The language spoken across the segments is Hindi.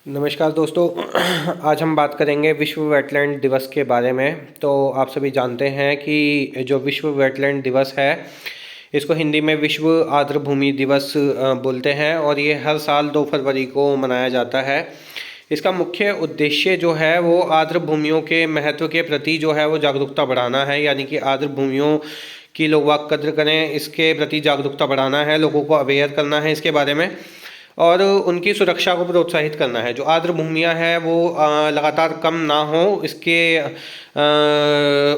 नमस्कार दोस्तों। आज हम बात करेंगे विश्व वेटलैंड दिवस के बारे में। तो आप सभी जानते हैं कि जो विश्व वेटलैंड दिवस है इसको हिंदी में विश्व आर्द्र भूमि दिवस बोलते हैं और ये हर साल 2 फरवरी को मनाया जाता है। इसका मुख्य उद्देश्य जो है वो आर्द्र भूमियों के महत्व के प्रति जो है वो जागरूकता बढ़ाना है, यानी कि आर्द्र भूमियों की लोग वाग कद्र करें, इसके प्रति जागरूकता बढ़ाना है, लोगों को अवेयर करना है इसके बारे में और उनकी सुरक्षा को प्रोत्साहित करना है। जो आर्द्र भूमियाँ हैं वो लगातार कम ना हो, इसके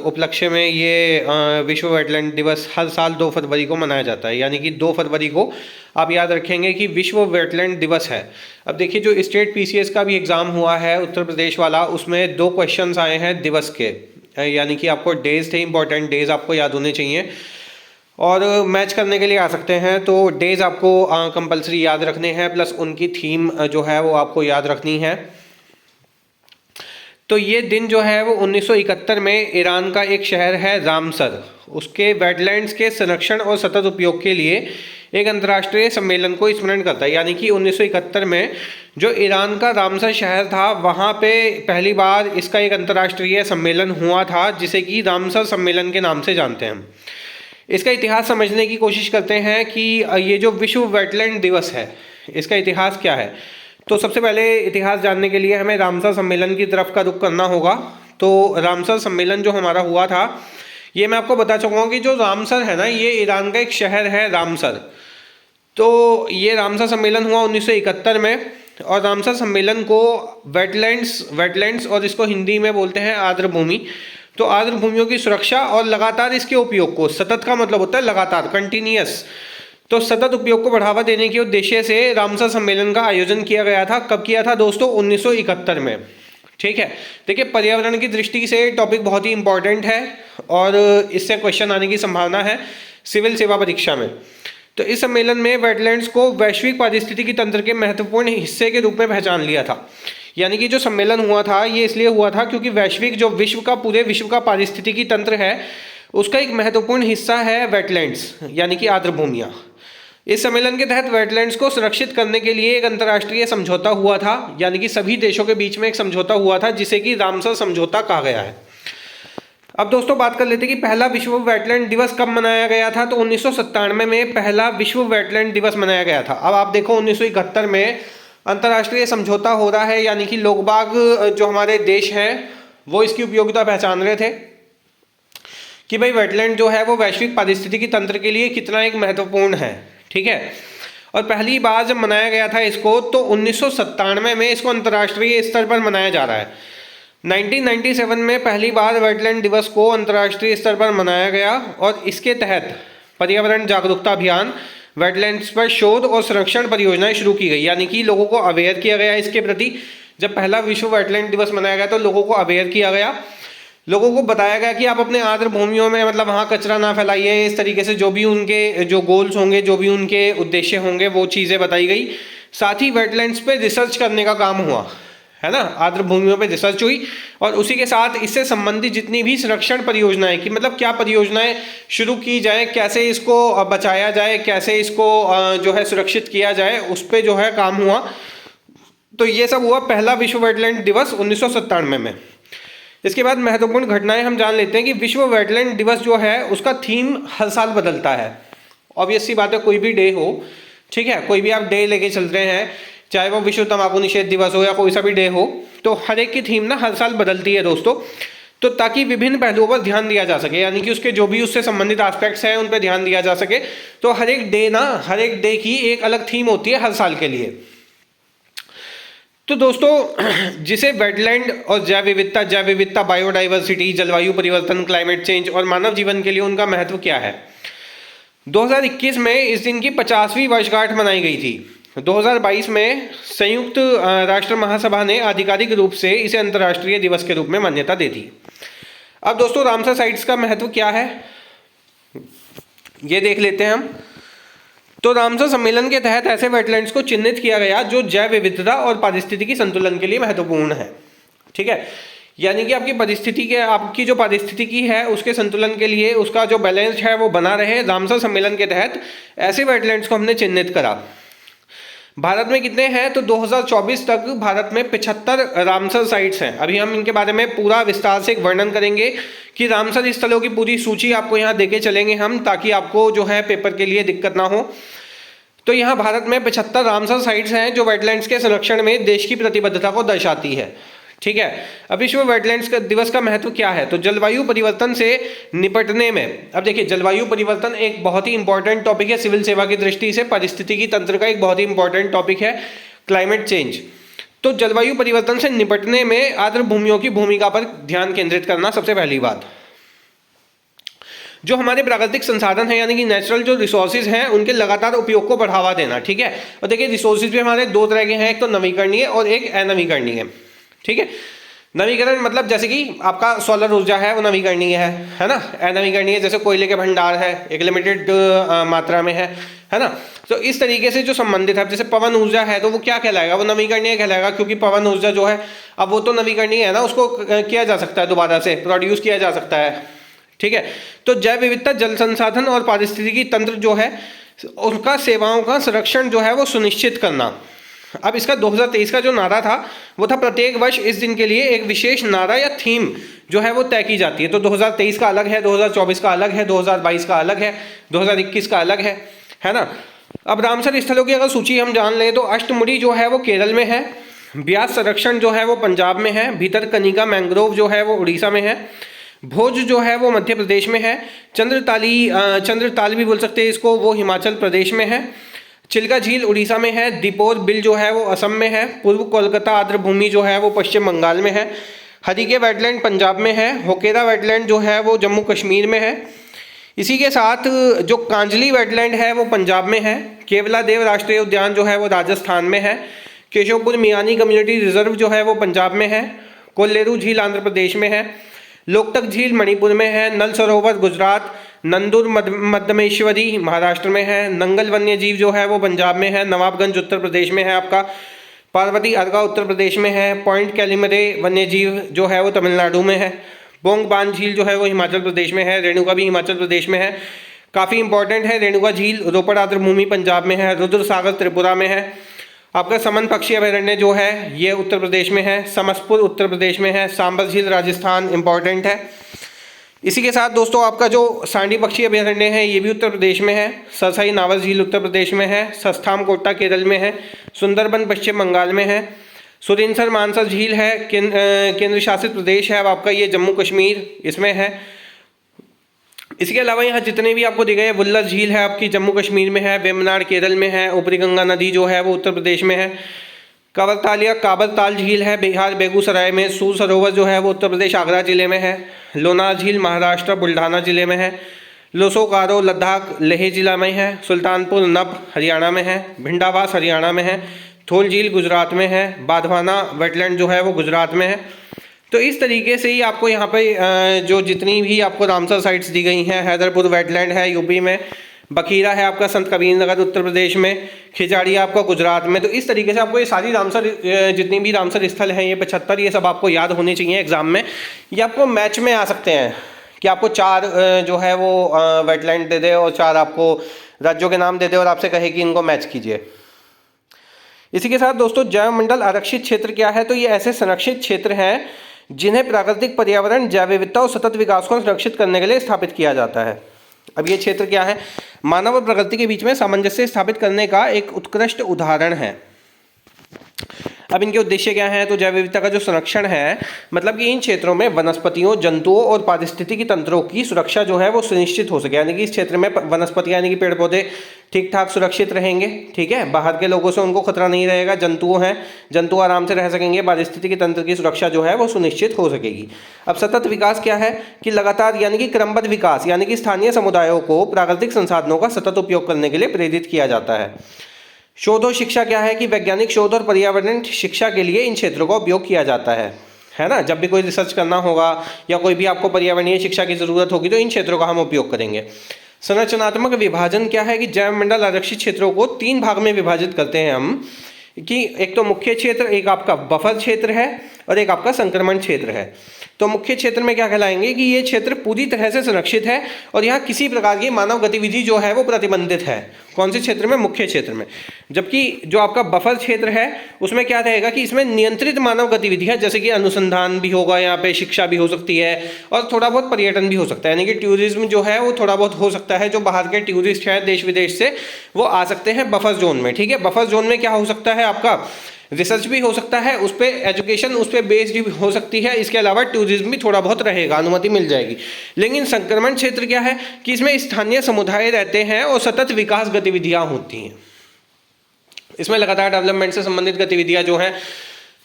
उपलक्ष्य में ये विश्व वेटलैंड दिवस हर साल 2 फरवरी को मनाया जाता है। यानी कि 2 फरवरी को आप याद रखेंगे कि विश्व वेटलैंड दिवस है। अब देखिए, जो स्टेट पीसीएस का भी एग्ज़ाम हुआ है उत्तर प्रदेश वाला, उसमें 2 क्वेश्चंस आए हैं दिवस के, यानी कि आपको डेज थे, इंपॉर्टेंट डेज आपको याद होने चाहिए और मैच करने के लिए आ सकते हैं। तो डेज आपको कंपलसरी याद रखने हैं, प्लस उनकी थीम जो है वो आपको याद रखनी है। तो ये दिन जो है वो 1971 में ईरान का एक शहर है रामसर, उसके वेटलैंड्स के संरक्षण और सतत उपयोग के लिए एक अंतर्राष्ट्रीय सम्मेलन को स्मरण करता है। यानी कि 1971 में जो ईरान का रामसर शहर था वहाँ पे पहली बार इसका एक अंतर्राष्ट्रीय सम्मेलन हुआ था, जिसे कि रामसर सम्मेलन के नाम से जानते हैं हम। इसका इतिहास समझने की कोशिश करते हैं कि ये जो विश्व वेटलैंड दिवस है इसका इतिहास क्या है। तो सबसे पहले इतिहास जानने के लिए हमें रामसर सम्मेलन की तरफ का रुख करना होगा। तो रामसर सम्मेलन जो हमारा हुआ था, ये मैं आपको बता चुका हूँ कि जो रामसर है ना, ये ईरान का एक शहर है रामसर। तो ये रामसर सम्मेलन हुआ 1971 में और रामसर सम्मेलन को वेटलैंड्स और इसको हिंदी में बोलते हैं आर्द्र भूमि। तो आर्द्र भूमियों की सुरक्षा और लगातार इसके उपयोग को, सतत का मतलब होता है लगातार, कंटिन्यूअस, तो सतत उपयोग को बढ़ावा देने के उद्देश्य से रामसर सम्मेलन का आयोजन किया गया था। कब किया था दोस्तों? 1971 में। ठीक है, देखिए पर्यावरण की दृष्टि से टॉपिक बहुत ही इंपॉर्टेंट है और इससे क्वेश्चन आने की संभावना है सिविल सेवा परीक्षा में। तो इस सम्मेलन में वेटलैंड्स को वैश्विक पारिस्थितिकी तंत्र के महत्वपूर्ण हिस्से के रूप में पहचान लिया था। यानी कि जो सम्मेलन हुआ था ये इसलिए हुआ था क्योंकि वैश्विक, जो पूरे विश्व का पारिस्थितिकी तंत्र है उसका एक महत्वपूर्ण हिस्सा है वेटलैंड्स, यानी कि आर्द्र भूमियाँ। इस सम्मेलन के तहत वेटलैंड्स को सुरक्षित करने के लिए एक अंतर्राष्ट्रीय समझौता हुआ था, यानी कि सभी देशों के बीच में एक समझौता हुआ था जिसे कि रामसर समझौता कहा गया है। अब दोस्तों बात कर लेते हैं कि पहला विश्व वेटलैंड दिवस कब मनाया गया था। तो 1997 में पहला विश्व वेटलैंड दिवस मनाया गया था। अब आप देखो 1971 में अंतर्राष्ट्रीय समझौता हो रहा है, यानी कि लोग बाग जो हमारे देश हैं वो इसकी उपयोगिता पहचान रहे थे कि भाई वेटलैंड जो है वो वैश्विक पारिस्थितिकी तंत्र के लिए कितना एक महत्वपूर्ण है। ठीक है, और पहली बार जब मनाया गया था इसको तो 1997 में इसको अंतर्राष्ट्रीय स्तर पर मनाया जा रहा है। 1997 में पहली बार वेटलैंड दिवस को अंतर्राष्ट्रीय स्तर पर मनाया गया और इसके तहत पर्यावरण जागरूकता अभियान, वेटलैंड्स पर शोध और संरक्षण परियोजनाएं शुरू की गई, यानी कि लोगों को अवेयर किया गया इसके प्रति। जब पहला विश्व वेटलैंड दिवस मनाया गया तो लोगों को अवेयर किया गया, लोगों को बताया गया कि आप अपने आर्द्र भूमियों में मतलब वहाँ कचरा ना फैलाइए, इस तरीके से जो भी उनके जो गोल्स होंगे, जो भी उनके उद्देश्य होंगे वो चीज़ें बताई गई। साथ ही वेटलैंड्स पे रिसर्च करने का काम हुआ, है ना, आर्द्र भूमियों पे रिसर्च हुई और उसी के साथ इससे संबंधित जितनी भी संरक्षण परियोजनाएं कि मतलब क्या परियोजनाएं शुरू की जाए, कैसे इसको बचाया जाए, कैसे इसको जो है सुरक्षित किया जाए, उस पर जो है काम हुआ। तो ये सब हुआ पहला विश्व वेटलैंड दिवस 1997 में। इसके बाद महत्वपूर्ण घटनाएं हम जान लेते हैं कि विश्व वेटलैंड दिवस जो है उसका थीम हर साल बदलता है। ऑब्वियस सी बात है, कोई भी डे हो, ठीक है, कोई भी आप डे लेके चल रहे हैं, चाहे वो विश्व तंबाकू निषेध दिवस हो या कोई सा भी डे हो, तो हर एक की थीम ना हर साल बदलती है दोस्तों। तो ताकि विभिन्न पहलुओं पर ध्यान दिया जा सके, यानी कि उसके जो भी उससे संबंधित एस्पेक्ट्स हैं उन पर ध्यान दिया जा सके। तो हर एक डे की एक अलग थीम होती है हर साल के लिए। तो दोस्तों जिसे वेटलैंड और जैव विविधता, बायोडाइवर्सिटी, जलवायु परिवर्तन, क्लाइमेट चेंज और मानव जीवन के लिए उनका महत्व क्या है। 2021 में इस दिन की 50वीं वर्षगांठ मनाई गई थी। 2022 में संयुक्त राष्ट्र महासभा ने आधिकारिक रूप से इसे अंतर्राष्ट्रीय दिवस के रूप में मान्यता दे दी। अब दोस्तों रामसर साइट्स का महत्व क्या है ये देख लेते हैं हम। तो रामसर सम्मेलन के तहत ऐसे वेटलैंड्स को चिन्हित किया गया जो जैव विविधता और पारिस्थितिकी संतुलन के लिए महत्वपूर्ण है। ठीक है, यानी कि आपकी जो पारिस्थितिकी है उसके संतुलन के लिए, उसका जो बैलेंस है वो बना रहे। रामसर सम्मेलन के तहत ऐसे वेटलैंड्स को हमने चिन्हित करा। भारत में कितने हैं, तो 2024 तक भारत में 75 रामसर साइट्स हैं। अभी हम इनके बारे में पूरा विस्तार से एक वर्णन करेंगे कि रामसर स्थलों की पूरी सूची आपको यहाँ देके चलेंगे हम, ताकि आपको जो है पेपर के लिए दिक्कत ना हो। तो यहाँ भारत में 75 रामसर साइट्स हैं जो वेटलैंड्स के संरक्षण में देश की प्रतिबद्धता को दर्शाती है। ठीक है, अब विश्व वेटलैंड्स का दिवस का महत्व क्या है, तो जलवायु परिवर्तन से निपटने में, अब देखिए जलवायु परिवर्तन एक बहुत ही इंपॉर्टेंट टॉपिक है सिविल सेवा की दृष्टि से, पारिस्थितिकी तंत्र का एक बहुत ही इंपॉर्टेंट टॉपिक है क्लाइमेट चेंज। तो जलवायु परिवर्तन से निपटने में आर्द्र भूमियों की भूमिका पर ध्यान केंद्रित करना सबसे पहली बात। जो हमारे प्राकृतिक संसाधन है यानी कि नेचुरल जो रिसोर्सेज हैं उनके लगातार उपयोग को बढ़ावा देना। ठीक है, और देखिए रिसोर्सेज भी हमारे दो तरह के हैं, एक तो नवीकरणीय और एक अनवीकरणीय। ठीक है, नवीकरण मतलब जैसे कि आपका सोलर ऊर्जा है वो नवीकरणीय है ना। अनवीकरणीय जैसे कोयले के भंडार है, एक लिमिटेड मात्रा में है ना। तो इस तरीके से जो संबंधित है, जैसे पवन ऊर्जा है तो वो क्या कहलाएगा, वो नवीकरणीय कहलाएगा, क्योंकि पवन ऊर्जा जो है अब वो तो नवीकरणीय है ना, उसको किया जा सकता है, दोबारा से प्रोड्यूस किया जा सकता है। ठीक है, तो जैव विविधता, जल संसाधन और पारिस्थितिकी तंत्र जो है उनका सेवाओं का संरक्षण जो है वो सुनिश्चित करना। अब इसका 2023 का जो नारा था वो था प्रत्येक वर्ष इस दिन के लिए एक विशेष नारा या थीम जो है वो तय की जाती है। तो 2023 का अलग है, 2024 का अलग है, 2022 का अलग है, 2021 का अलग है ना। अब रामसर स्थलों की अगर सूची हम जान लें तो अष्टमुड़ी जो है वो केरल में है, ब्यास संरक्षण जो है वो पंजाब में है, भीतरकनिका मैंग्रोव जो है वो उड़ीसा में है, भोज जो है वो मध्य प्रदेश में है, चंद्रताल भी बोल सकते हैं इसको, वो हिमाचल प्रदेश में है, चिल्का झील उड़ीसा में है, दीपोर बिल जो है वो असम में है, पूर्व कोलकाता आर्द्र भूमि जो है वो पश्चिम बंगाल में है, हरिके वेटलैंड पंजाब में है, होकेरा वेटलैंड जो है वो जम्मू कश्मीर में है। इसी के साथ जो कांजली वेटलैंड है वो पंजाब में है, केवला देव राष्ट्रीय उद्यान जो है वो राजस्थान में है, केशवपुर मियानी कम्युनिटी रिजर्व जो है वो पंजाब में है, कोल्लेरू झील आंध्र प्रदेश में है, लोकटक झील मणिपुर में है, नल सरोवर गुजरात, नंदुर मध्यमेश्वरी महाराष्ट्र में है, नंगल वन्य जीव जो है वो पंजाब में है, नवाबगंज उत्तर प्रदेश में है आपका, पार्वती अर्गा उत्तर प्रदेश में है, पॉइंट कैलिमरे वन्य जीव जो है वो तमिलनाडु में है, बोंग बान झील जो है वो हिमाचल प्रदेश में है, रेणुका भी हिमाचल प्रदेश में है, काफ़ी इंपॉर्टेंट है रेणुका झील, रोपड़ आर्द्र भूमि पंजाब में है, रुद्र सागर त्रिपुरा में है, आपका समन पक्षी अभयारण्य जो है ये उत्तर प्रदेश में है, समसपुर उत्तर प्रदेश में है, सांबर झील राजस्थान इंपॉर्टेंट है। इसी के साथ दोस्तों आपका जो सांडी पक्षी अभयारण्य है ये भी उत्तर प्रदेश में है, सरसाई नावर झील उत्तर प्रदेश में है, सस्थाम कोट्टा केरल में है, सुंदरबन पश्चिम बंगाल में है, सुरिनसर मानसर झील है केंद्र शासित प्रदेश है अब आपका ये जम्मू कश्मीर इसमें है। इसके अलावा यहाँ जितने भी आपको दिए गए, वुल्लर झील है आपकी जम्मू कश्मीर में है, वेमनाड केरल में है, ऊपरी गंगा नदी जो है वो उत्तर प्रदेश में है, काबरताल या काबरताल झील है बिहार बेगूसराय में, सूर सरोवर जो है वो उत्तर प्रदेश आगरा जिले में है, लोनार झील महाराष्ट्र बुल्ढाना जिले में है, लोसोकारो लद्दाख लेह जिला में है, सुल्तानपुर नब हरियाणा में है, भिंडावास हरियाणा में है, थोल झील गुजरात में है, बाधवाना वेटलैंड जो है वो गुजरात में है। तो इस तरीके से ही आपको यहाँ पे जो जितनी भी आपको रामसर साइट्स दी गई हैं, हैदरपुर वेटलैंड है यूपी में, बखीरा है आपका संत कबीर नगर उत्तर प्रदेश में, खिजाड़ी आपका गुजरात में। तो इस तरीके से आपको ये सारी रामसर जितनी भी रामसर स्थल हैं ये 75 ये सब आपको याद होने चाहिए एग्जाम में। ये आपको मैच में आ सकते हैं कि आपको 4 जो है वो वेटलैंड दे दे और 4 आपको राज्यों के नाम दे दे और आपसे कहे कि इनको मैच कीजिए। इसी के साथ दोस्तों जैव मंडल आरक्षित क्षेत्र क्या है, तो ये ऐसे संरक्षित क्षेत्र हैं जिन्हें प्राकृतिक पर्यावरण, जैव विविधता और सतत विकास को संरक्षित करने के लिए स्थापित किया जाता है। अब ये क्षेत्र क्या है, मानव और प्रकृति के बीच में सामंजस्य स्थापित करने का एक उत्कृष्ट उदाहरण है। अब इनके उद्देश्य क्या हैं, तो जैव विविधता का जो संरक्षण है मतलब कि इन क्षेत्रों में वनस्पतियों, जंतुओं और पारिस्थितिकी तंत्रों की सुरक्षा जो है वो सुनिश्चित हो सके, यानी कि इस क्षेत्र में वनस्पतियां यानी कि पेड़ पौधे ठीक ठाक सुरक्षित रहेंगे। ठीक है, बाहर के लोगों से उनको खतरा नहीं रहेगा, जंतु आराम से रह सकेंगे, पारिस्थितिकी तंत्र की सुरक्षा जो है वो सुनिश्चित हो सकेगी। अब सतत विकास क्या है कि लगातार यानी कि क्रमबद्ध विकास, यानी कि स्थानीय समुदायों को प्राकृतिक संसाधनों का सतत उपयोग करने के लिए प्रेरित किया जाता है। शोध और शिक्षा क्या है कि वैज्ञानिक शोध और पर्यावरण शिक्षा के लिए इन क्षेत्रों का उपयोग किया जाता है ना। जब भी कोई रिसर्च करना होगा या कोई भी आपको पर्यावरणीय शिक्षा की जरूरत होगी तो इन क्षेत्रों का हम उपयोग करेंगे। संरचनात्मक विभाजन क्या है कि जैव मंडल आरक्षित क्षेत्रों को 3 भाग में विभाजित करते हैं हम, कि एक तो मुख्य क्षेत्र, एक आपका बफर क्षेत्र है और एक आपका संक्रमण क्षेत्र है। तो मुख्य क्षेत्र में क्या कहलाएंगे कि ये क्षेत्र पूरी तरह से संरक्षित है और यहाँ किसी प्रकार की मानव गतिविधि जो है वो प्रतिबंधित है। कौन से क्षेत्र में? मुख्य क्षेत्र में। जबकि जो आपका बफर क्षेत्र है उसमें क्या रहेगा कि इसमें नियंत्रित मानव गतिविधि है, जैसे कि अनुसंधान भी होगा, यहाँ पे शिक्षा भी हो सकती है और थोड़ा बहुत पर्यटन भी हो सकता है, यानी कि टूरिज्म जो है वो थोड़ा बहुत हो सकता है। जो बाहर के टूरिस्ट हैं देश विदेश से वो आ सकते हैं बफर जोन में। ठीक है, बफर जोन में क्या हो सकता है? आपका रिसर्च भी हो सकता है, उस पर एजुकेशन उस पर बेस्ड भी हो सकती है। इसके अलावा टूरिज्म भी थोड़ा बहुत रहेगा, अनुमति मिल जाएगी। लेकिन संक्रमण क्षेत्र क्या है कि इसमें स्थानीय समुदाय रहते हैं और सतत विकास गतिविधियां होती हैं। इसमें लगातार डेवलपमेंट से संबंधित गतिविधियां जो हैं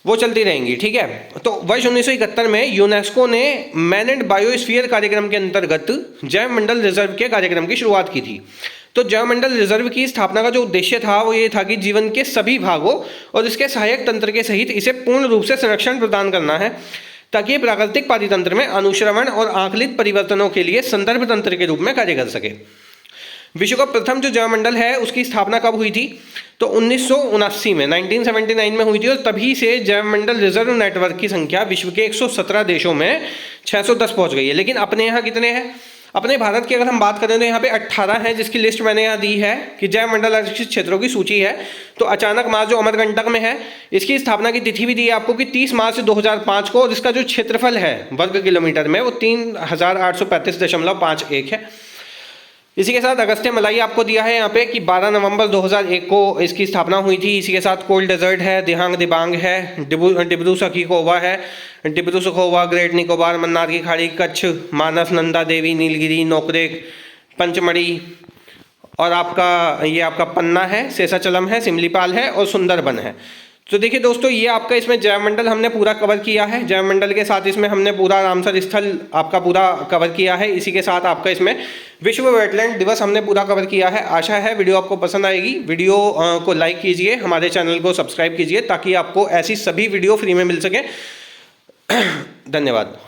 वो चलती रहेंगी। ठीक है, तो वर्ष 1971 में यूनेस्को ने मैन एंड बायोस्फीयर कार्यक्रम के अंतर्गत जैव मंडल रिजर्व के कार्यक्रम की शुरुआत की थी। तो जैव मंडल रिजर्व की स्थापना का जो उद्देश्य था वो ये था कि जीवन के सभी भागों और इसके सहायक तंत्र के सहित इसे पूर्ण रूप से संरक्षण प्रदान करना है, ताकि ये प्राकृतिक पारितंत्र में अनुश्रवण और आकलित परिवर्तनों के लिए संदर्भ तंत्र के रूप में कार्य कर सके। विश्व का प्रथम जो जैव मंडल है उसकी स्थापना कब हुई थी? तो 1979 में, 1979 में हुई थी। और तभी से जैव मंडल रिजर्व नेटवर्क की संख्या विश्व के 117 देशों में 610 पहुंच गई है। लेकिन अपने यहाँ कितने हैं? अपने भारत की अगर हम बात करें तो यहाँ पे 18 है, जिसकी लिस्ट मैंने यहाँ दी है कि जैव मंडल आरक्षित क्षेत्रों की सूची है। तो अचानक मार्ग जो अमरकंटक में है इसकी स्थापना की तिथि भी दी है आपको कि 30 मार्च 2005 को, और इसका जो क्षेत्रफल है वर्ग किलोमीटर में वो 3835.51 है। इसी के साथ अगस्त्य मलाई आपको दिया है यहाँ पे कि 12 नवंबर 2001 को इसकी स्थापना हुई थी। इसी के साथ कोल्ड डेजर्ट है, दिहांग दिबांग है, डिब्रू सखीकोवा है, डिब्रू सखोवा, ग्रेट निकोबार, मन्नार की खाड़ी, कच्छ, मानस, नंदा देवी, नीलगिरी, नोकरेक, पंचमढ़ी, और आपका ये आपका पन्ना है, शेषाचलम है, सिमलीपाल है और सुंदरबन है। तो देखिए दोस्तों, ये आपका इसमें जैव मंडल हमने पूरा कवर किया है। जैव मंडल के साथ इसमें हमने पूरा रामसर स्थल आपका पूरा कवर किया है। इसी के साथ आपका इसमें विश्व वेटलैंड दिवस हमने पूरा कवर किया है। आशा है वीडियो आपको पसंद आएगी। वीडियो को लाइक कीजिए, हमारे चैनल को सब्सक्राइब कीजिए ताकि आपको ऐसी सभी वीडियो फ्री में मिल सके। धन्यवाद।